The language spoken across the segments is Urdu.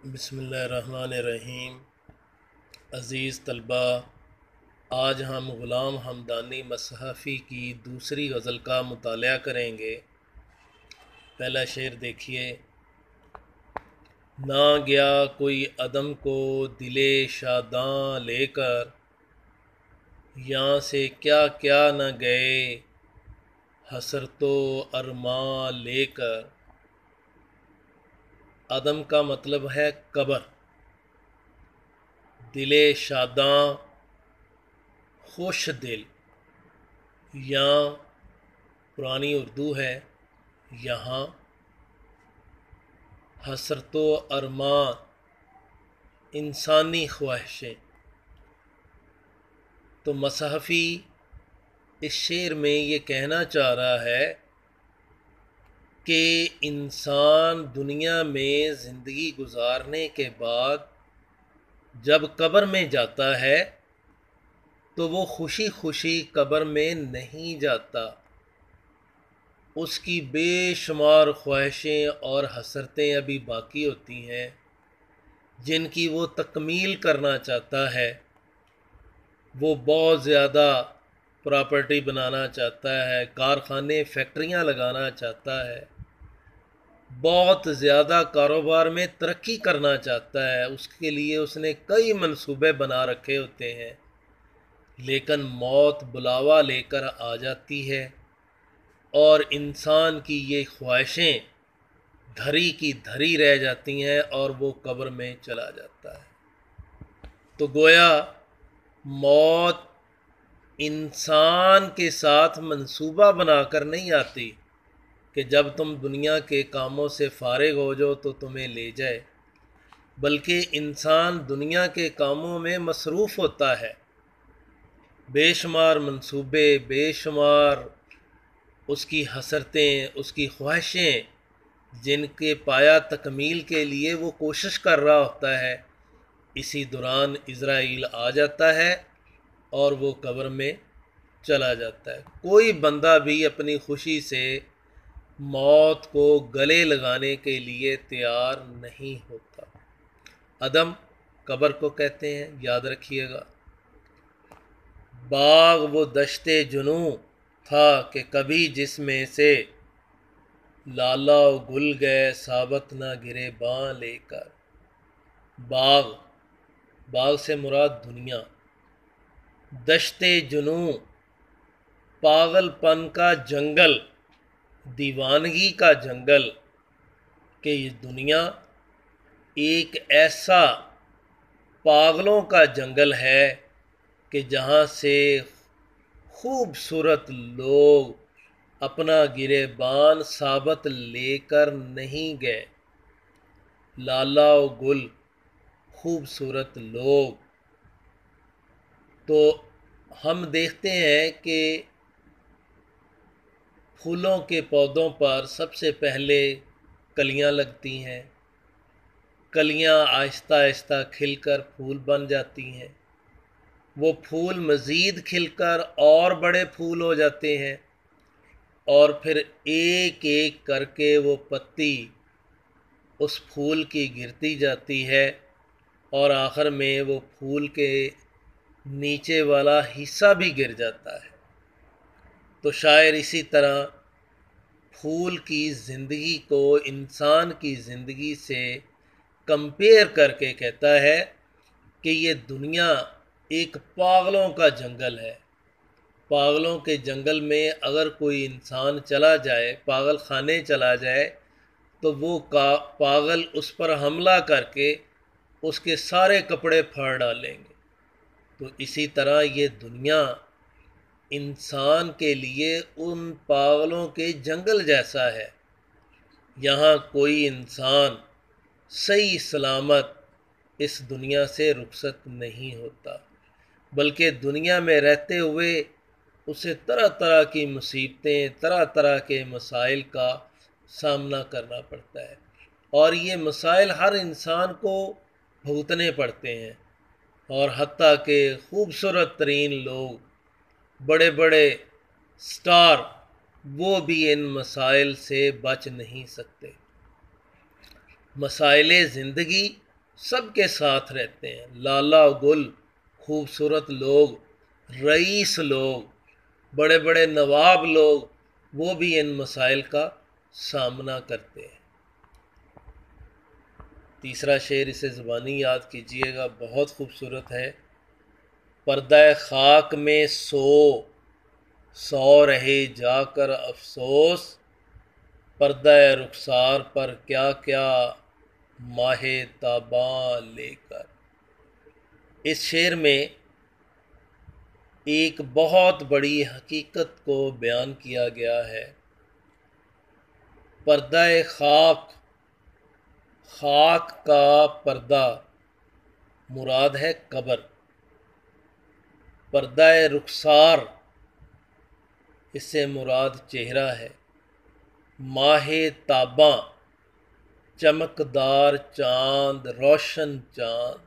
بسم اللہ الرحمن الرحیم۔ عزیز طلبہ، آج ہم غلام حمدانی مصحفی کی دوسری غزل کا مطالعہ کریں گے۔ پہلا شعر دیکھیے۔ نہ گیا کوئی عدم کو دل شاداں لے کر، یہاں سے کیا کیا نہ گئے حسرت و ارماں لے کر۔ عدم کا مطلب ہے قبر۔ دل شاداں خوش دل، یہاں پرانی اردو ہے، یہاں حسرت و ارمان انسانی خواہشیں۔ تو مصحفی اس شعر میں یہ کہنا چاہ رہا ہے کہ انسان دنیا میں زندگی گزارنے کے بعد جب قبر میں جاتا ہے تو وہ خوشی خوشی قبر میں نہیں جاتا، اس کی بے شمار خواہشیں اور حسرتیں ابھی باقی ہوتی ہیں جن کی وہ تکمیل کرنا چاہتا ہے۔ وہ بہت زیادہ پراپرٹی بنانا چاہتا ہے، کارخانے فیکٹریاں لگانا چاہتا ہے، بہت زیادہ کاروبار میں ترقی کرنا چاہتا ہے، اس کے لیے اس نے کئی منصوبے بنا رکھے ہوتے ہیں، لیکن موت بلاوا لے کر آ جاتی ہے اور انسان کی یہ خواہشیں دھری کی دھری رہ جاتی ہیں اور وہ قبر میں چلا جاتا ہے۔ تو گویا موت انسان کے ساتھ منصوبہ بنا کر نہیں آتی کہ جب تم دنیا کے کاموں سے فارغ ہو جاؤ تو تمہیں لے جائے، بلکہ انسان دنیا کے کاموں میں مصروف ہوتا ہے، بے شمار منصوبے، بے شمار اس کی حسرتیں، اس کی خواہشیں جن کے پایا تکمیل کے لیے وہ کوشش کر رہا ہوتا ہے، اسی دوران عزرائیل آ جاتا ہے اور وہ قبر میں چلا جاتا ہے۔ کوئی بندہ بھی اپنی خوشی سے موت کو گلے لگانے کے لیے تیار نہیں ہوتا۔ عدم قبر کو کہتے ہیں، یاد رکھیے گا۔ باغ وہ دشت جنوں تھا کہ کبھی جس میں سے لالا و گل گئے ثابت نہ گرے باں لے کر۔ باغ سے مراد دنیا، دشت جنوں پاگل پن کا جنگل، دیوانگی کا جنگل، کہ یہ دنیا ایک ایسا پاگلوں کا جنگل ہے کہ جہاں سے خوبصورت لوگ اپنا گریبان ثابت لے کر نہیں گئے۔ لالا و گل، خوبصورت لوگ۔ تو ہم دیکھتے ہیں کہ پھولوں کے پودوں پر سب سے پہلے کلیاں لگتی ہیں، کلیاں آہستہ آہستہ کھل کر پھول بن جاتی ہیں، وہ پھول مزید کھل کر اور بڑے پھول ہو جاتے ہیں، اور پھر ایک ایک کر کے وہ پتی اس پھول کی گرتی جاتی ہے اور آخر میں وہ پھول کے نیچے والا حصہ بھی گر جاتا ہے۔ تو شاعر اسی طرح پھول کی زندگی کو انسان کی زندگی سے کمپیئر کر کے کہتا ہے کہ یہ دنیا ایک پاگلوں کا جنگل ہے۔ پاگلوں کے جنگل میں اگر کوئی انسان چلا جائے، پاگل خانے چلا جائے، تو وہ پاگل اس پر حملہ کر کے اس کے سارے کپڑے پھاڑ ڈالیں گے۔ تو اسی طرح یہ دنیا انسان کے لیے ان پاگلوں کے جنگل جیسا ہے۔ یہاں کوئی انسان صحیح سلامت اس دنیا سے رخصت نہیں ہوتا، بلکہ دنیا میں رہتے ہوئے اسے طرح طرح کی مصیبتیں، طرح طرح کے مسائل کا سامنا کرنا پڑتا ہے، اور یہ مسائل ہر انسان کو بھگتنے پڑتے ہیں، اور حتیٰ کہ خوبصورت ترین لوگ، بڑے بڑے سٹار، وہ بھی ان مسائل سے بچ نہیں سکتے۔ مسائل زندگی سب کے ساتھ رہتے ہیں، لالا گل، خوبصورت لوگ، رئیس لوگ، بڑے بڑے نواب لوگ، وہ بھی ان مسائل کا سامنا کرتے ہیں۔ تیسرا شعر، اسے زبانی یاد کیجئے گا، بہت خوبصورت ہے۔ پردہ خاک میں سو رہے جا کر افسوس، پردہ رخسار پر کیا کیا ماہ تاباں لے کر۔ اس شعر میں ایک بہت بڑی حقیقت کو بیان کیا گیا ہے۔ پردہ خاک کا پردہ مراد ہے قبر، پردہ رخسار اس سے مراد چہرہ ہے، ماہ تاباں چمکدار چاند، روشن چاند۔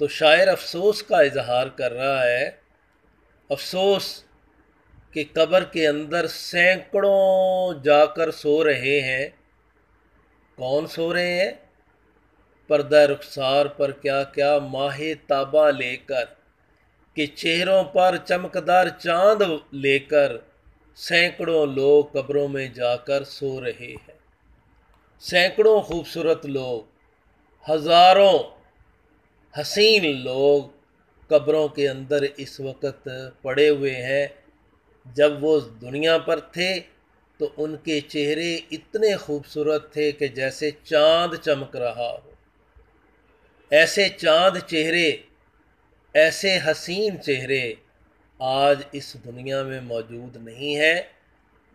تو شاعر افسوس کا اظہار کر رہا ہے، افسوس کہ قبر کے اندر سینکڑوں جا کر سو رہے ہیں۔ کون سو رہے ہیں؟ پردہ رخسار پر کیا کیا ماہ تاباں لے کر، کہ چہروں پر چمکدار چاند لے کر سینکڑوں لوگ قبروں میں جا کر سو رہے ہیں۔ سینکڑوں خوبصورت لوگ، ہزاروں حسین لوگ قبروں کے اندر اس وقت پڑے ہوئے ہیں۔ جب وہ دنیا پر تھے تو ان کے چہرے اتنے خوبصورت تھے کہ جیسے چاند چمک رہا ہو۔ ایسے چاند چہرے، ایسے حسین چہرے آج اس دنیا میں موجود نہیں ہیں،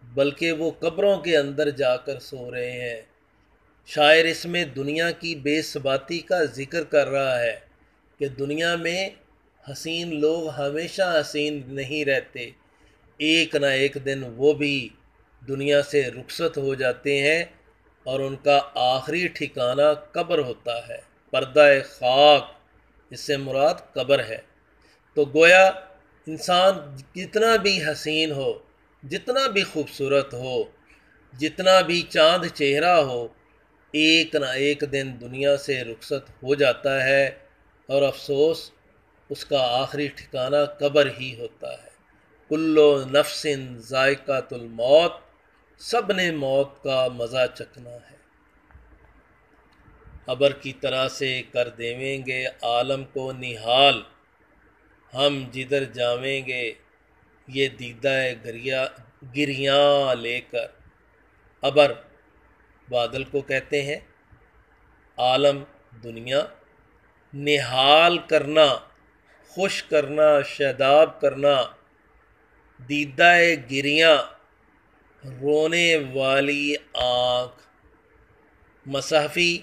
بلکہ وہ قبروں کے اندر جا کر سو رہے ہیں۔ شاعر اس میں دنیا کی بے ثباتی کا ذکر کر رہا ہے کہ دنیا میں حسین لوگ ہمیشہ حسین نہیں رہتے، ایک نہ ایک دن وہ بھی دنیا سے رخصت ہو جاتے ہیں اور ان کا آخری ٹھکانہ قبر ہوتا ہے۔ پردہ خاک اس سے مراد قبر ہے۔ تو گویا انسان جتنا بھی حسین ہو، جتنا بھی خوبصورت ہو، جتنا بھی چاند چہرہ ہو، ایک نہ ایک دن دنیا سے رخصت ہو جاتا ہے، اور افسوس اس کا آخری ٹھکانہ قبر ہی ہوتا ہے۔ کلو نفس ذائقۃ الموت، سب نے موت کا مزہ چکھنا ہے۔ ابر کی طرح سے کر دیویں گے عالم کو نہال، ہم جدھر جاویں گے یہ دیدہ گریاں لے کر۔ ابر بادل کو کہتے ہیں، عالم دنیا، نہال کرنا، خوش کرنا، شاداب کرنا، دیدہ گریاں رونے والی آنکھ۔ مصحفی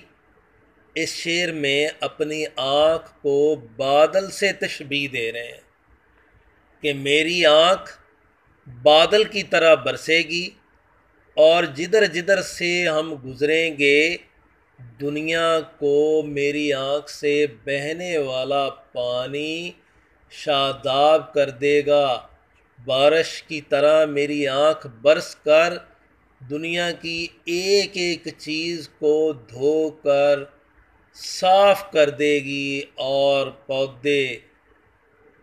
اس شعر میں اپنی آنکھ کو بادل سے تشبیہ دے رہے ہیں کہ میری آنکھ بادل کی طرح برسے گی، اور جدھر جدھر سے ہم گزریں گے دنیا کو میری آنکھ سے بہنے والا پانی شاداب کر دے گا۔ بارش کی طرح میری آنکھ برس کر دنیا کی ایک ایک چیز کو دھو کر صاف کر دے گی، اور پودے،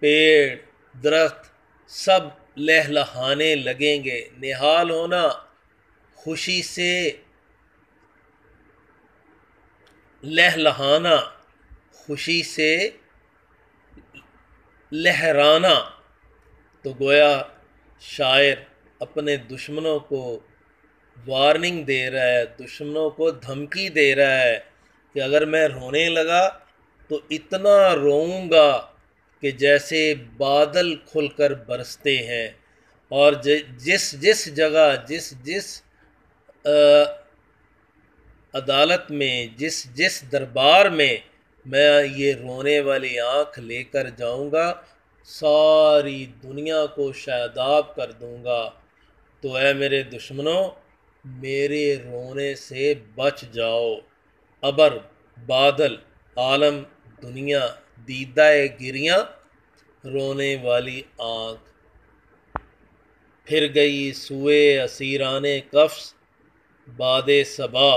پیڑ، درخت سب لہلہانے لگیں گے۔ نہال ہونا، خوشی سے لہلہانا، خوشی سے لہرانا۔ تو گویا شاعر اپنے دشمنوں کو وارننگ دے رہا ہے، دشمنوں کو دھمکی دے رہا ہے کہ اگر میں رونے لگا تو اتنا روؤں گا کہ جیسے بادل کھل کر برستے ہیں، اور جس جگہ، جس عدالت میں، جس دربار میں میں یہ رونے والی آنکھ لے کر جاؤں گا، ساری دنیا کو شاداب کر دوں گا۔ تو اے میرے دشمنوں، میرے رونے سے بچ جاؤ۔ ابر، بادل، عالم، دنیا، دیدہ گریاں، رونے والی آنکھ۔ پھر گئی سوئے اسیران قفس باد صبا،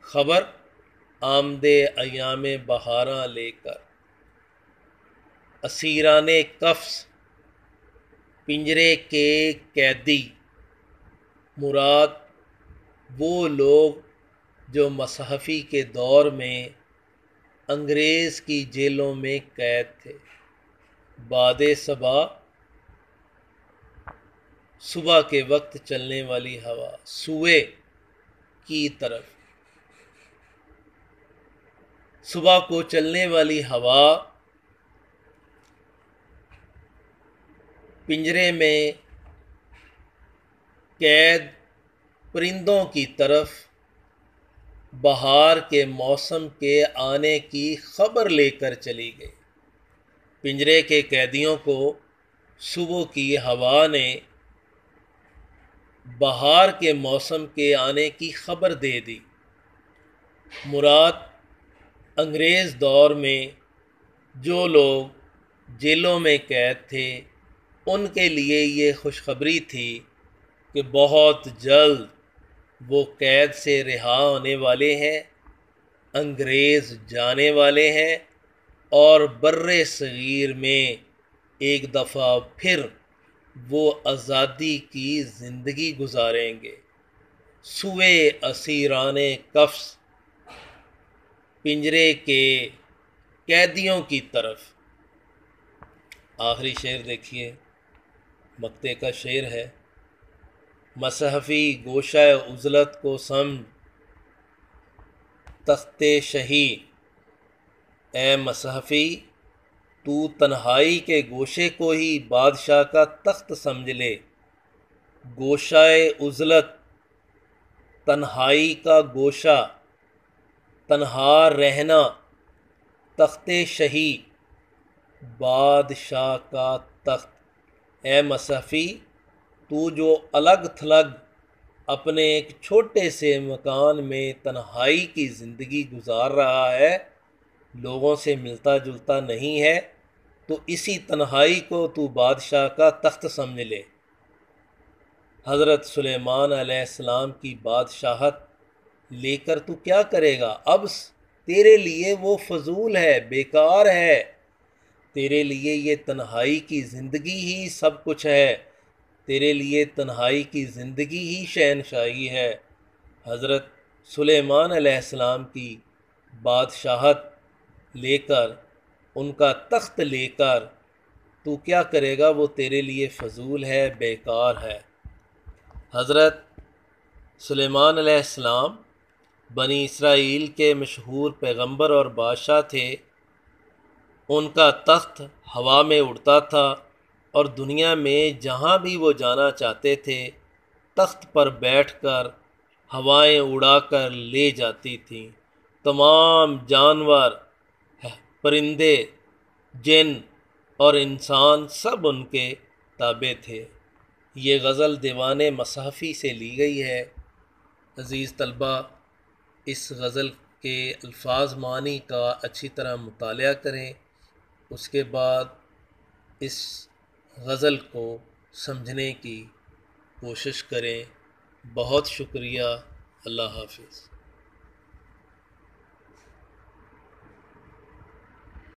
خبر آمدے ایام بہاراں لے کر، اسیران قفس پنجرے کے قیدی، مراد وہ لوگ جو مصحفی کے دور میں انگریز کی جیلوں میں قید تھے۔ باد صبا، صبح کے وقت چلنے والی ہوا، سوئے کی طرف، صبح کو چلنے والی ہوا، پنجرے میں قید پرندوں کی طرف بہار کے موسم کے آنے کی خبر لے کر چلی گئی۔ پنجرے کے قیدیوں کو صبح کی ہوا نے بہار کے موسم کے آنے کی خبر دے دی۔ مراد انگریز دور میں جو لوگ جیلوں میں قید تھے ان کے لیے یہ خوشخبری تھی کہ بہت جلد وہ قید سے رہا ہونے والے ہیں، انگریز جانے والے ہیں اور بر صغیر میں ایک دفعہ پھر وہ آزادی کی زندگی گزاریں گے۔ سوئے اسیران قفس پنجرے کے قیدیوں کی طرف۔ آخری شعر دیکھیے، مقطع کا شعر ہے: مصحفی گوشہ عزلت کو سمجھ تخت شہی، اے مصحفی تو تنہائی کے گوشے کو ہی بادشاہ کا تخت سمجھ لے۔ گوشہ عزلت، تنہائی کا گوشہ، تنہا رہنا، تخت شہی، بادشاہ کا تخت۔ اے مصحفی تو جو الگ تھلگ اپنے ایک چھوٹے سے مکان میں تنہائی کی زندگی گزار رہا ہے، لوگوں سے ملتا جلتا نہیں ہے، تو اسی تنہائی کو تو بادشاہ کا تخت سمجھ لے۔ حضرت سلیمان علیہ السلام کی بادشاہت لے کر تو کیا کرے گا؟ اب تیرے لیے وہ فضول ہے، بیکار ہے، تیرے لیے یہ تنہائی کی زندگی ہی سب کچھ ہے، تیرے لیے تنہائی کی زندگی ہی شہنشاہی ہے۔ حضرت سلیمان علیہ السلام کی بادشاہت لے کر، ان کا تخت لے کر تو کیا کرے گا؟ وہ تیرے لیے فضول ہے، بیکار ہے۔ حضرت سلیمان علیہ السلام بنی اسرائیل کے مشہور پیغمبر اور بادشاہ تھے۔ ان کا تخت ہوا میں اڑتا تھا اور دنیا میں جہاں بھی وہ جانا چاہتے تھے تخت پر بیٹھ کر ہوائیں اڑا کر لے جاتی تھیں۔ تمام جانور، پرندے، جن اور انسان سب ان کے تابع تھے۔ یہ غزل دیوان مصحفی سے لی گئی ہے۔ عزیز طلبہ، اس غزل کے الفاظ معانی کا اچھی طرح مطالعہ کریں، اس کے بعد اس غزل کو سمجھنے کی کوشش کریں۔ بہت شکریہ۔ اللہ حافظ۔